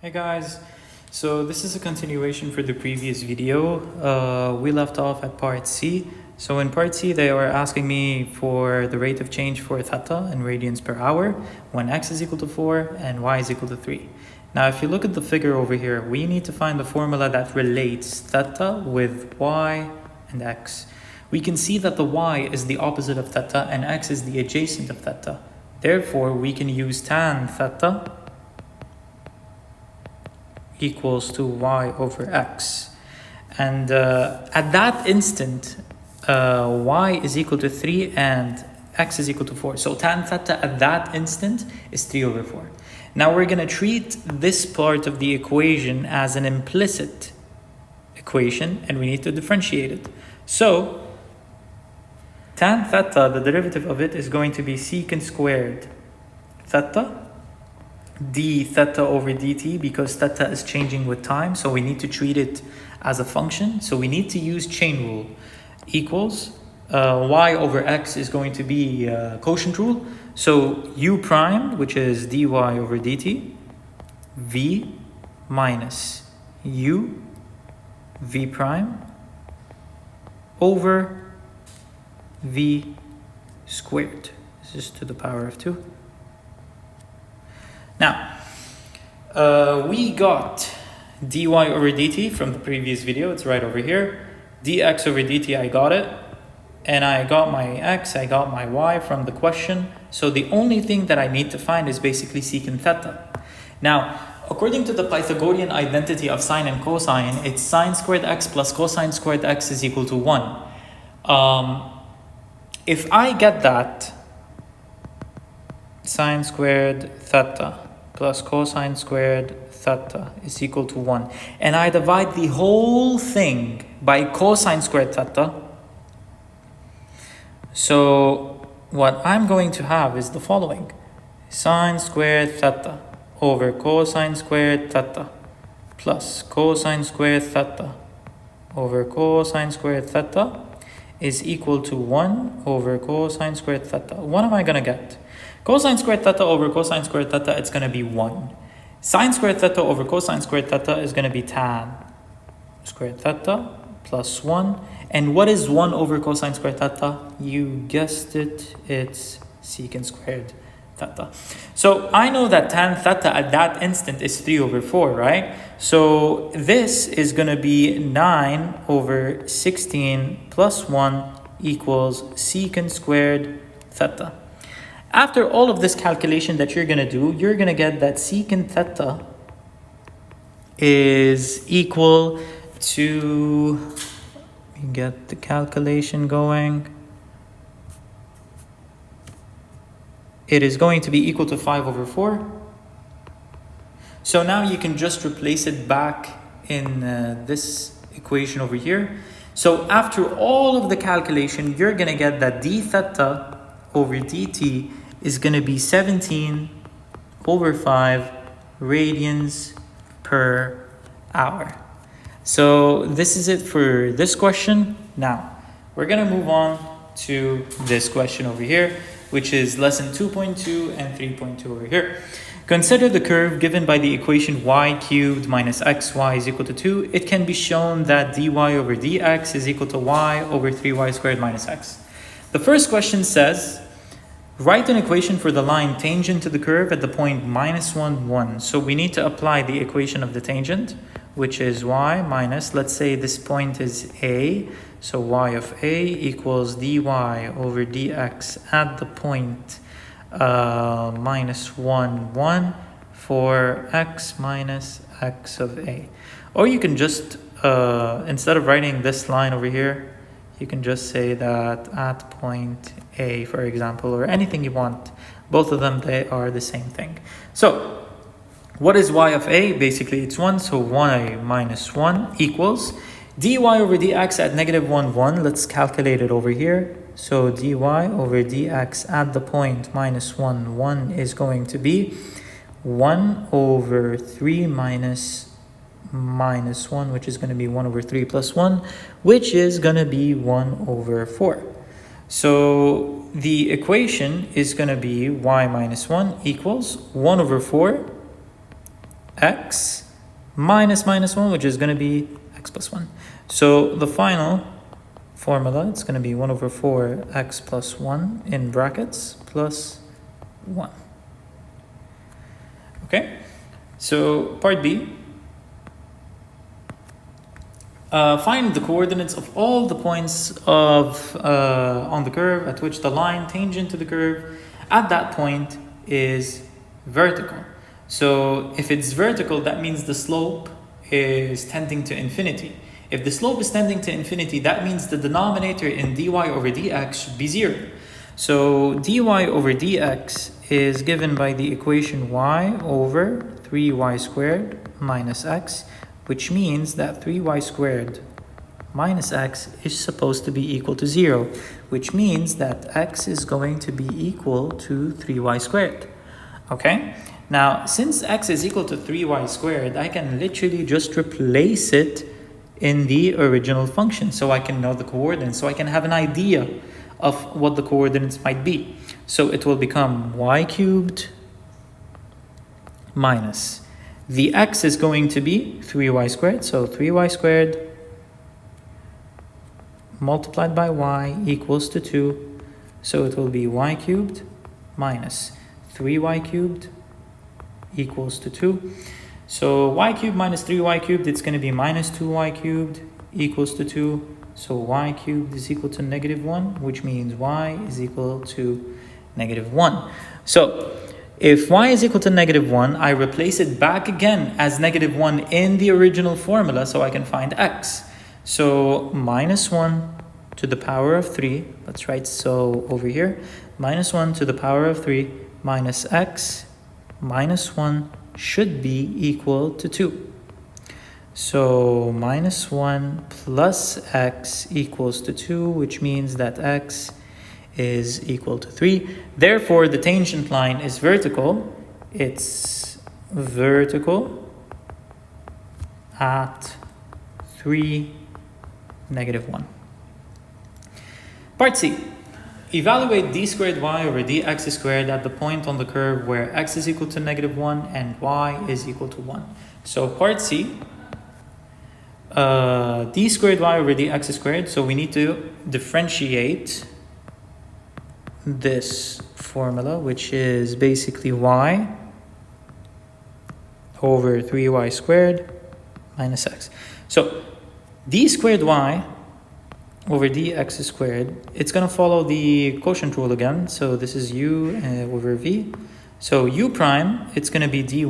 Hey guys, so this is a continuation for the previous video. We left off at part C. So in part C, they were asking me for the rate of change for theta in radians per hour when x is equal to 4 and y is equal to 3. Now, if you look at the figure over here, we need to find the formula that relates theta with y and x. We can see that the y is the opposite of theta and x is the adjacent of theta. Therefore, we can use tan theta equals to y over x. And at that instant, y is equal to 3 and x is equal to 4. So tan theta at that instant is 3 over 4. Now we're going to treat this part of the equation as an implicit equation and we need to differentiate it. So tan theta, the derivative of it is going to be secant squared theta d theta over dt, because theta is changing with time, so we need to treat it as a function. So we need to use chain rule, equals y over x is going to be quotient rule. So u prime, which is dy over dt, v minus u v prime over v squared. This is to the power of 2. Now, we got dy over dt from the previous video. It's right over here. Dx over dt, I got it. And I got my x, I got my y from the question. So the only thing that I need to find is basically secant theta. Now, according to the Pythagorean identity of sine and cosine, it's sine squared x plus cosine squared x is equal to 1. If I get that, sine squared theta plus cosine squared theta is equal to 1, and I divide the whole thing by cosine squared theta, so what I'm going to have is the following: sine squared theta over cosine squared theta plus cosine squared theta over cosine squared theta is equal to 1 over cosine squared theta. What am I going to get? Cosine squared theta over cosine squared theta, it's going to be 1. Sine squared theta over cosine squared theta is going to be tan squared theta plus 1. And what is 1 over cosine squared theta? You guessed it, it's secant squared theta. So I know that tan theta at that instant is 3 over 4, right? So this is going to be 9 over 16 plus 1 equals secant squared theta. After all of this calculation that you're going to do, you're going to get that secant theta is equal to, let me get the calculation going. It is going to be equal to 5 over 4. So now you can just replace it back in this equation over here. So after all of the calculation, you're going to get that d theta over dt is going to be 17 over 5 radians per hour. So this is it for this question. Now, we're going to move on to this question over here, which is lesson 2.2 and 3.2 over here. Consider the curve given by the equation y cubed minus xy is equal to 2. It can be shown that dy over dx is equal to y over 3y squared minus x. The first question says, write an equation for the line tangent to the curve at the point minus 1, 1. So we need to apply the equation of the tangent, which is y minus, let's say this point is a. So y of a equals dy over dx at the point minus 1, 1 for x minus x of a. Or you can just, instead of writing this line over here, you can just say that at point A, for example, or anything you want. Both of them, they are the same thing. So what is y of A? Basically, it's 1. So y minus 1 equals dy over dx at negative 1, 1. Let's calculate it over here. So dy over dx at the point minus 1, 1 is going to be 1 over 3 minus 1, which is going to be 1 over 3 plus 1, which is going to be 1 over 4. So the equation is going to be y minus 1 equals 1 over 4 x minus minus 1, which is going to be x plus 1. So the final formula, it's going to be 1 over 4 x plus 1 in brackets plus 1. Okay, so part B. Find the coordinates of all the points of on the curve at which the line tangent to the curve at that point is vertical. So if it's vertical, that means the slope is tending to infinity. If the slope is tending to infinity, that means the denominator in dy over dx should be 0. So dy over dx is given by the equation y over 3y squared minus x, which means that 3y squared minus x is supposed to be equal to 0, which means that x is going to be equal to 3y squared. Okay? Now, since x is equal to 3y squared, I can literally just replace it in the original function, so I can know the coordinates, so I can have an idea of what the coordinates might be. So it will become y cubed minus the x is going to be 3y squared, so 3y squared multiplied by y equals to 2, so it will be y cubed minus 3y cubed equals to 2. So y cubed minus 3y cubed, it's going to be minus 2y cubed equals to 2. So y cubed is equal to negative 1, which means y is equal to negative 1. So if y is equal to negative 1, I replace it back again as negative 1 in the original formula so I can find x. So minus 1 to the power of 3, let's write so over here, minus 1 to the power of 3 minus x minus 1 should be equal to 2. So minus 1 plus x equals to 2, which means that x is equal to 3. Therefore, the tangent line is vertical. It's vertical at 3, negative 1. Part C. Evaluate d squared y over dx squared at the point on the curve where x is equal to negative 1 and y is equal to 1. So part C, d squared y over dx squared, so we need to differentiate this formula, which is basically y over 3y squared minus x. So d squared y over dx squared, it's going to follow the quotient rule again. So this is u over v. So u prime, it's going to be dy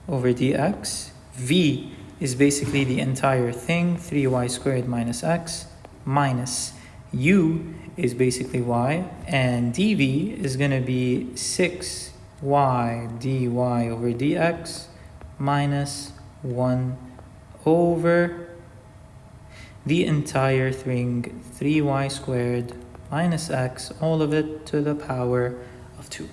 over dx. V is basically the entire thing, 3y squared minus x, minus u is basically y, and dv is going to be 6y dy over dx minus 1 over the entire thing, 3y squared minus x, all of it to the power of 2.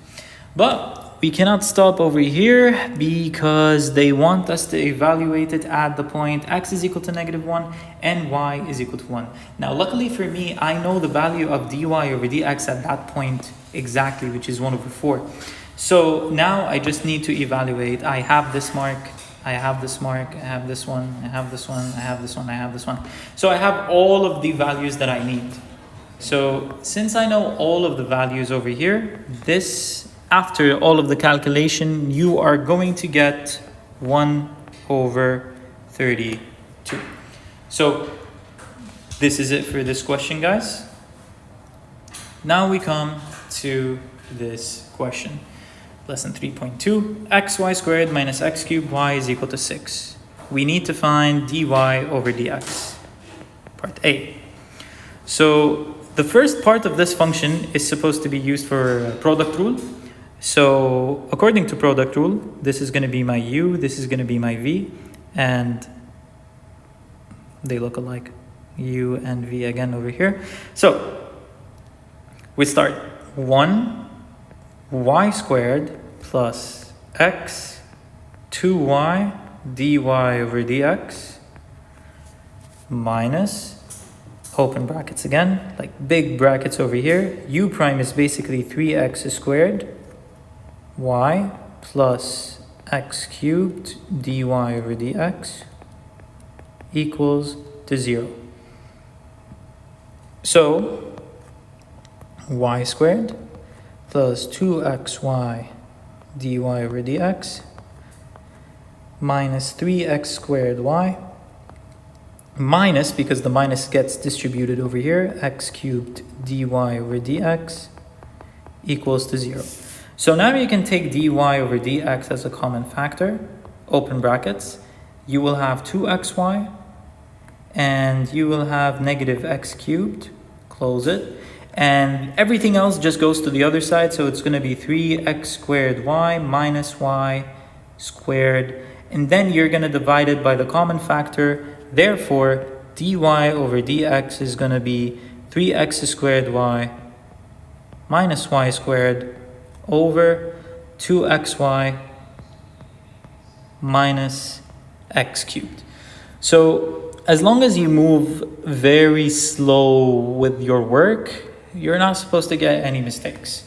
But we cannot stop over here because they want us to evaluate it at the point x is equal to negative 1 and y is equal to 1. Now, luckily for me, I know the value of dy over dx at that point exactly, which is 1 over 4. So now I just need to evaluate. I have this mark, I have this mark, I have this one, I have this one, I have this one, I have this one. So I have all of the values that I need. So since I know all of the values over here, this, after all of the calculation, you are going to get 1 over 32. So this is it for this question, guys. Now we come to this question. Lesson 3.2, xy squared minus x cubed y is equal to 6. We need to find dy over dx. Part A. So the first part of this function is supposed to be used for product rule. So according to product rule, this is going to be my u, this is going to be my v, and they look alike, u and v again over here. So we start 1 y squared plus x 2y dy over dx minus, open brackets again, like big brackets over here, u prime is basically 3x squared y plus x cubed dy over dx equals to 0. So y squared plus 2xy dy over dx minus 3x squared y minus, because the minus gets distributed over here, x cubed dy over dx equals to 0. So now you can take dy over dx as a common factor, open brackets. You will have 2xy and you will have negative x cubed, close it. And everything else just goes to the other side. So it's going to be 3x squared y minus y squared. And then you're going to divide it by the common factor. Therefore, dy over dx is going to be 3x squared y minus y squared over 2xy minus x cubed. So as long as you move very slow with your work, you're not supposed to get any mistakes.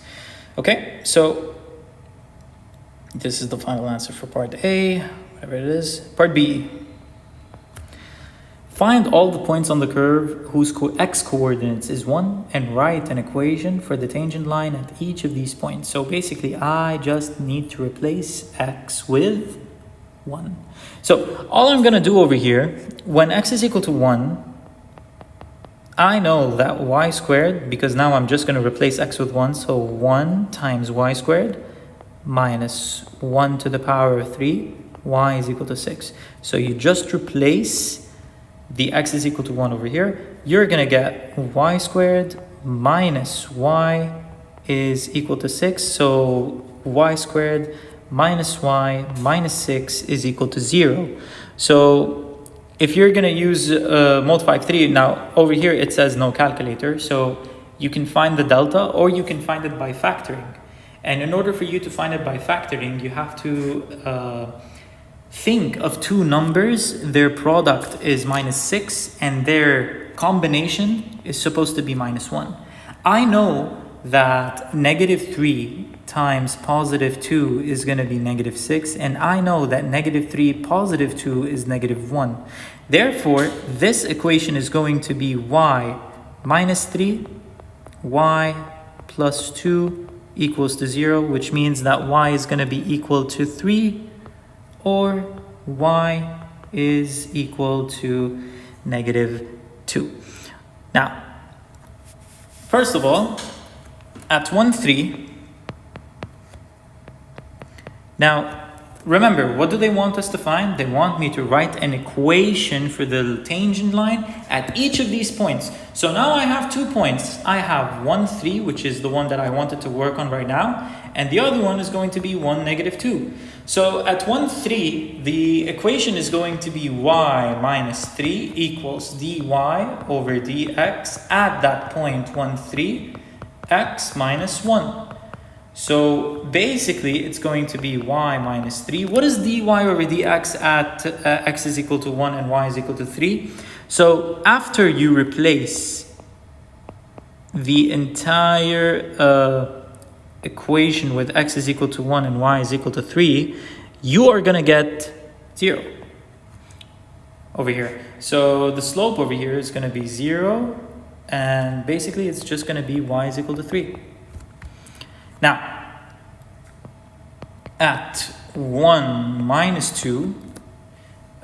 Okay, so this is the final answer for part A, whatever it is. Part B. Find all the points on the curve whose x coordinates is 1 and write an equation for the tangent line at each of these points. So basically, I just need to replace x with 1. So all I'm going to do over here, when x is equal to 1, I know that y squared, because now I'm just going to replace x with 1, so 1 times y squared minus 1 to the power of 3, y is equal to 6. So you just replace the x is equal to 1 over here. You're going to get y squared minus y is equal to 6. So y squared minus y minus 6 is equal to 0. So if you're going to use multiply 3, now over here it says no calculator. So you can find the delta or you can find it by factoring. And in order for you to find it by factoring, you have to think of two numbers. Their product is minus 6 and their combination is supposed to be minus 1. I know that negative 3 times positive 2 is going to be negative 6, and I know that negative 3 positive 2 is negative 1. Therefore, this equation is going to be y minus 3, y plus 2 equals to 0, which means that y is going to be equal to 3 or y is equal to negative 2. Now, first of all, at 1, 3, now remember, what do they want us to find? They want me to write an equation for the tangent line at each of these points. So now I have 2 points. I have 1, 3, which is the one that I wanted to work on right now, and the other one is going to be 1, negative 2. So at 1, 3, the equation is going to be y minus 3 equals dy over dx at that point 1, 3, x minus 1. So basically it's going to be y minus 3. What is dy over dx at x is equal to 1 and y is equal to 3? So after you replace the entire equation with x is equal to 1 and y is equal to 3, you are going to get 0 over here. So the slope over here is going to be 0, and basically it's just going to be y is equal to 3. Now, at 1 minus 2,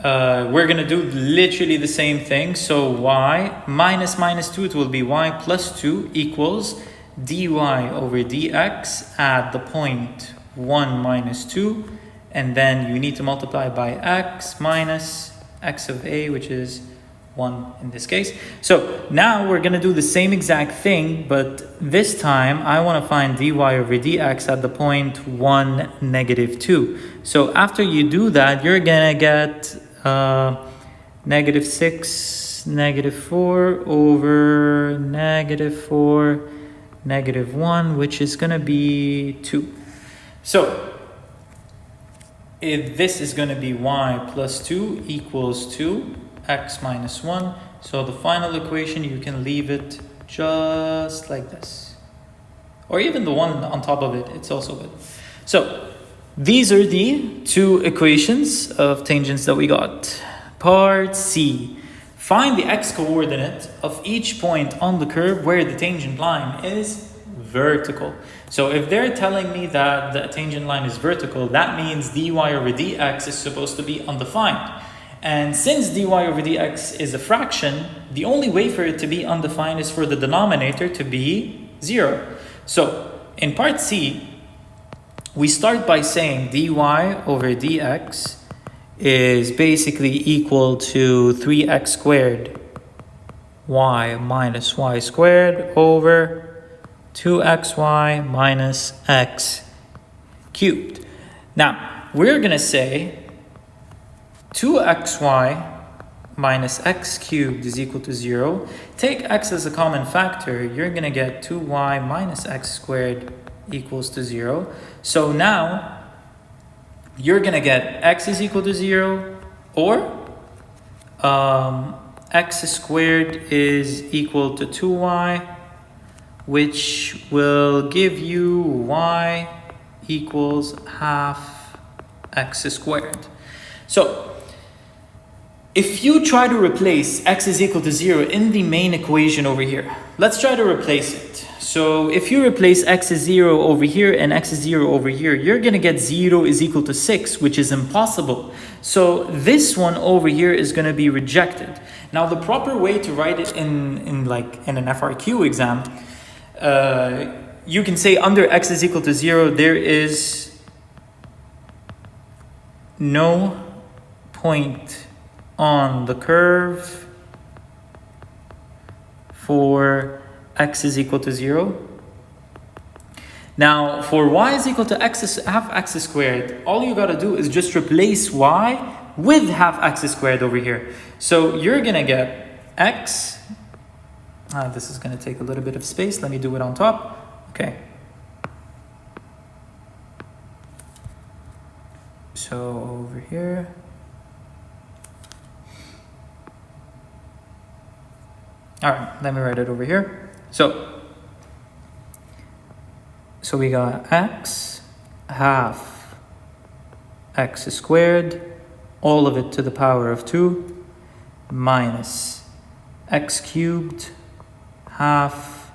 we're going to do literally the same thing. So y minus minus 2, it will be y plus 2 equals dy over dx at the point 1 minus 2, and then you need to multiply by x minus x of a, which is 1 in this case. So now we're going to do the same exact thing, but this time I want to find dy over dx at the point 1, negative 2. So after you do that, you're going to get negative 6, negative 4 over negative 4, negative 1, which is going to be 2. So if this is going to be y plus 2 equals 2, x minus 1. So the final equation, you can leave it just like this. Or even the one on top of it, it's also good. So These are the two equations of tangents that we got. Part C. Find the x-coordinate of each point on the curve where the tangent line is vertical. So if they're telling me that the tangent line is vertical, that means dy over dx is supposed to be undefined. And since dy over dx is a fraction, the only way for it to be undefined is for the denominator to be 0. So in part C, we start by saying dy over dx is basically equal to 3x squared y minus y squared over 2xy minus x cubed. Now, we're going to say 2xy minus x cubed is equal to 0. Take x as a common factor, you're going to get 2y minus x squared equals to 0. So now you're going to get x is equal to 0 or x squared is equal to 2y, which will give you y equals half x squared. So if you try to replace x is equal to 0 in the main equation over here, let's try to replace it. So if you replace x is 0 over here and x is 0 over here, you're going to get 0 is equal to 6, which is impossible. So this one over here is going to be rejected. Now the proper way to write it in an FRQ exam, you can say under x is equal to 0, there is no point on the curve for x is equal to 0. Now, for y is equal to half x squared, all you gotta do is just replace y with half x squared over here. So you're gonna get x, this is gonna take a little bit of space, let me do it on top, okay. So over here, all right, let me write it over here. So we got x half x squared, all of it to the power of 2, minus x cubed half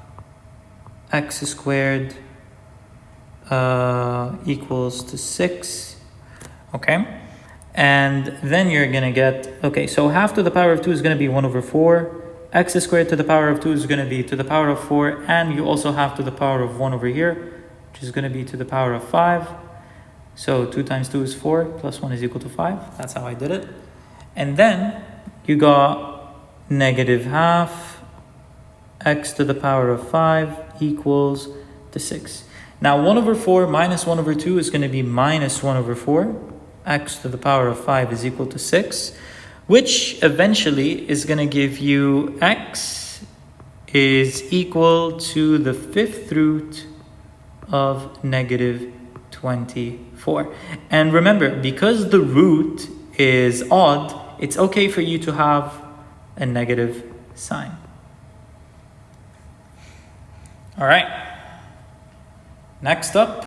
x squared equals to 6, okay? And then you're gonna get, okay, so half to the power of 2 is gonna be 1 over 4, x squared to the power of 2 is going to be to the power of 4, and you also have to the power of 1 over here, which is going to be to the power of 5. So 2 times 2 is 4, plus 1 is equal to 5. That's how I did it. And then you got negative half x to the power of 5 equals to 6. Now 1 over 4 minus 1 over 2 is going to be minus 1 over 4. X to the power of 5 is equal to 6. Which eventually is going to give you x is equal to the 5th root of negative 24. And remember, because the root is odd, it's okay for you to have a negative sign. All right. Next up.